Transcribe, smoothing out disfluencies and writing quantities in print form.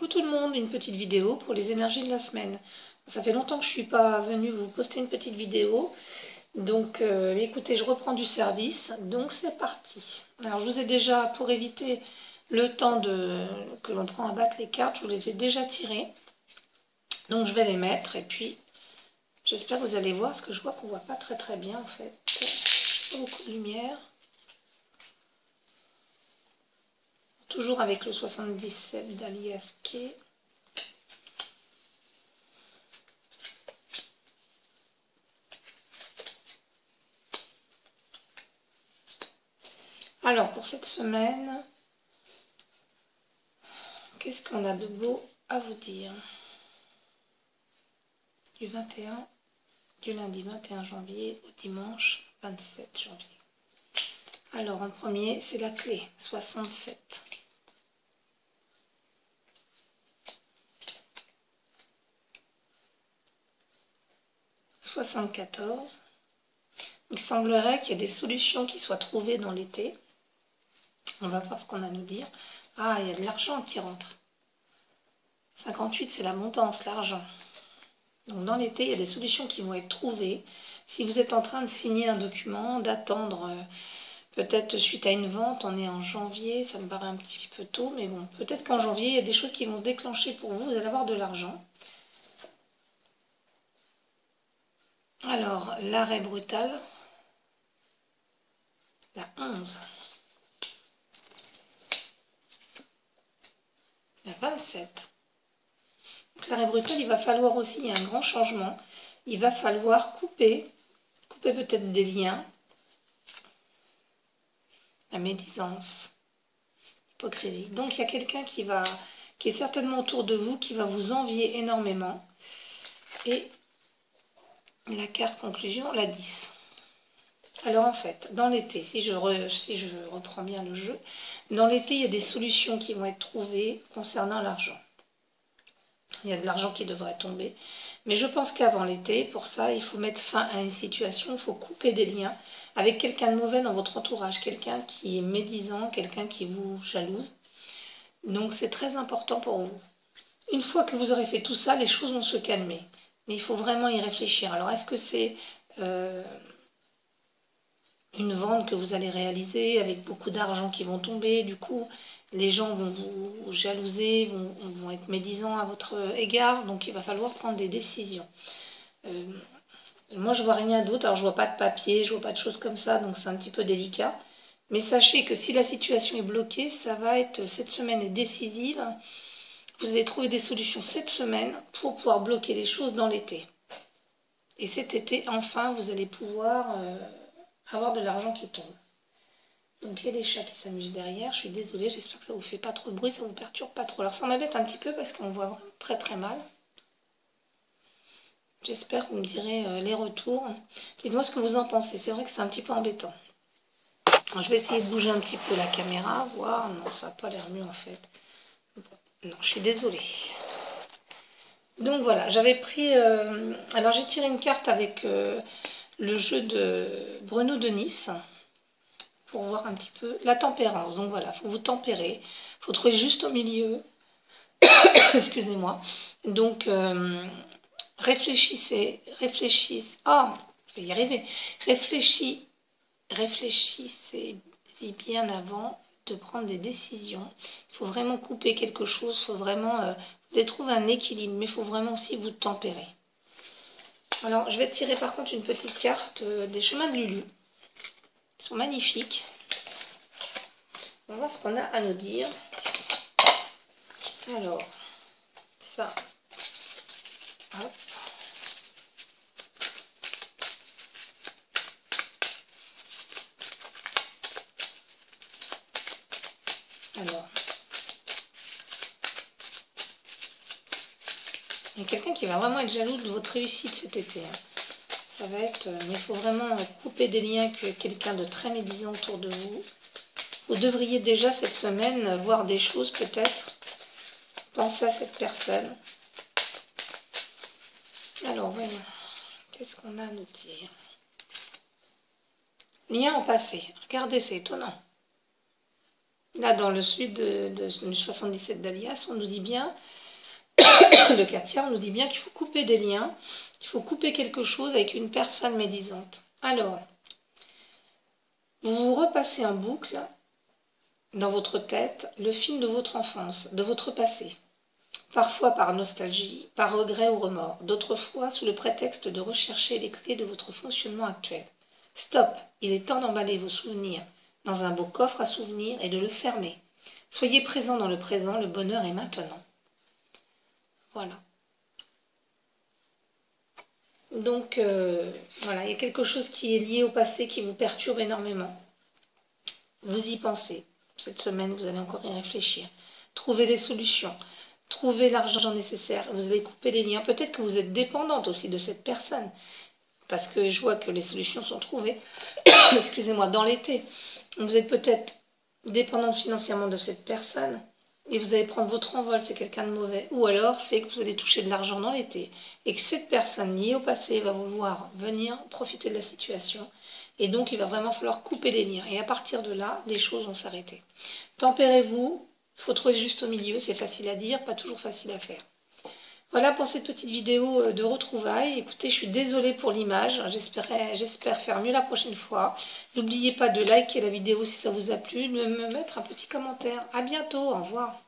Coucou tout le monde, une petite vidéo pour les énergies de la semaine. Ça fait longtemps que je ne suis pas venue vous poster une petite vidéo. Donc écoutez, je reprends du service, donc c'est parti. Alors je vous ai déjà, pour éviter le temps que l'on prend à battre les cartes, je vous les ai déjà tirées. Donc je vais les mettre et puis j'espère que vous allez voir, parce que je vois qu'on ne voit pas très bien en fait. Pas beaucoup de lumière. Toujours avec le 77 d'Alias Kay. Alors pour cette semaine, qu'est-ce qu'on a de beau à vous dire? Du 21, du lundi 21 janvier au dimanche 27 janvier. Alors en premier, c'est la clé 67. « 74. Il semblerait qu'il y ait des solutions qui soient trouvées dans l'été. On va voir ce qu'on a à nous dire. Ah, il y a de l'argent qui rentre. 58, c'est l'abondance, l'argent. Donc dans l'été, il y a des solutions qui vont être trouvées. Si vous êtes en train de signer un document, d'attendre, peut-être suite à une vente, on est en janvier, ça me paraît un petit peu tôt, mais bon, peut-être qu'en janvier, il y a des choses qui vont se déclencher pour vous, vous allez avoir de l'argent. Alors, l'arrêt brutal, la 11. La 27. L'arrêt brutal, il va falloir aussi, il y a un grand changement. Il va falloir couper peut-être des liens. La médisance, l'hypocrisie. Donc il y a quelqu'un qui est certainement autour de vous, qui va vous envier énormément. Et la carte conclusion, la 10. Alors en fait, dans l'été, si je reprends bien le jeu, dans l'été, il y a des solutions qui vont être trouvées concernant l'argent. Il y a de l'argent qui devrait tomber. Mais je pense qu'avant l'été, pour ça, il faut mettre fin à une situation, il faut couper des liens avec quelqu'un de mauvais dans votre entourage, quelqu'un qui est médisant, quelqu'un qui vous jalouse. Donc c'est très important pour vous. Une fois que vous aurez fait tout ça, les choses vont se calmer. Mais il faut vraiment y réfléchir. Alors est-ce que c'est une vente que vous allez réaliser avec beaucoup d'argent qui vont tomber, du coup les gens vont vous jalouser, vont être médisants à votre égard, donc il va falloir prendre des décisions. Moi je vois rien d'autre, alors je vois pas de papier, je vois pas de choses comme ça, donc c'est un petit peu délicat. Mais sachez que si la situation est bloquée, ça va être, cette semaine est décisive. Vous allez trouver des solutions cette semaine pour pouvoir bloquer les choses dans l'été. Et cet été, enfin, vous allez pouvoir avoir de l'argent qui tombe. Donc il y a des chats qui s'amusent derrière, je suis désolée, j'espère que ça vous fait pas trop de bruit, ça vous perturbe pas trop. Alors ça m'embête un petit peu parce qu'on voit très mal. J'espère que vous me direz les retours. Dites-moi ce que vous en pensez, c'est vrai que c'est un petit peu embêtant. Alors, je vais essayer de bouger un petit peu la caméra, voir, non ça n'a pas l'air mieux en fait. Non, je suis désolée. Donc voilà, j'avais pris... alors j'ai tiré une carte avec le jeu de Bruno de Nice. Pour voir un petit peu la tempérance. Donc voilà, il faut vous tempérer. Il faut trouver juste au milieu. Excusez-moi. Donc réfléchissez. Ah, je vais y arriver. Réfléchissez-y bien avant de prendre des décisions. Il faut vraiment couper quelque chose. Il faut vraiment... vous allez trouver un équilibre, mais il faut vraiment aussi vous tempérer. Alors, je vais tirer par contre une petite carte des chemins de Lulu. Ils sont magnifiques. On va voir ce qu'on a à nous dire. Alors, ça. Hop. Alors. Il y a quelqu'un qui va vraiment être jaloux de votre réussite cet été. Ça va être... mais il faut vraiment couper des liens avec quelqu'un de très médisant autour de vous. Vous devriez déjà cette semaine voir des choses peut-être. Pensez à cette personne. Alors voyons. Qu'est-ce qu'on a à nous dire? Lien en passé. Regardez, c'est étonnant. Là, dans le sud du 77 d'Alias, on nous dit bien, de Katia, on nous dit bien qu'il faut couper des liens, qu'il faut couper quelque chose avec une personne médisante. Alors, vous repassez en boucle dans votre tête le film de votre enfance, de votre passé. Parfois par nostalgie, par regret ou remords, d'autres fois sous le prétexte de rechercher les clés de votre fonctionnement actuel. Stop, il est temps d'emballer vos souvenirs dans un beau coffre à souvenirs et de le fermer. Soyez présent dans le présent, le bonheur est maintenant. Voilà. Donc, voilà, il y a quelque chose qui est lié au passé qui vous perturbe énormément. Vous y pensez. Cette semaine, vous allez encore y réfléchir. Trouvez des solutions. Trouvez l'argent nécessaire. Vous allez couper les liens. Peut-être que vous êtes dépendante aussi de cette personne. Parce que je vois que les solutions sont trouvées. Excusez-moi, dans l'été. Vous êtes peut-être dépendante financièrement de cette personne. Et vous allez prendre votre envol, c'est quelqu'un de mauvais. Ou alors, c'est que vous allez toucher de l'argent dans l'été. Et que cette personne liée au passé va vouloir venir profiter de la situation. Et donc, il va vraiment falloir couper les liens. Et à partir de là, les choses vont s'arrêter. Tempérez-vous. Il faut trouver juste au milieu. C'est facile à dire, pas toujours facile à faire. Voilà pour cette petite vidéo de retrouvailles. Écoutez, je suis désolée pour l'image. J'espère faire mieux la prochaine fois. N'oubliez pas de liker la vidéo si ça vous a plu, de me mettre un petit commentaire. À bientôt, au revoir.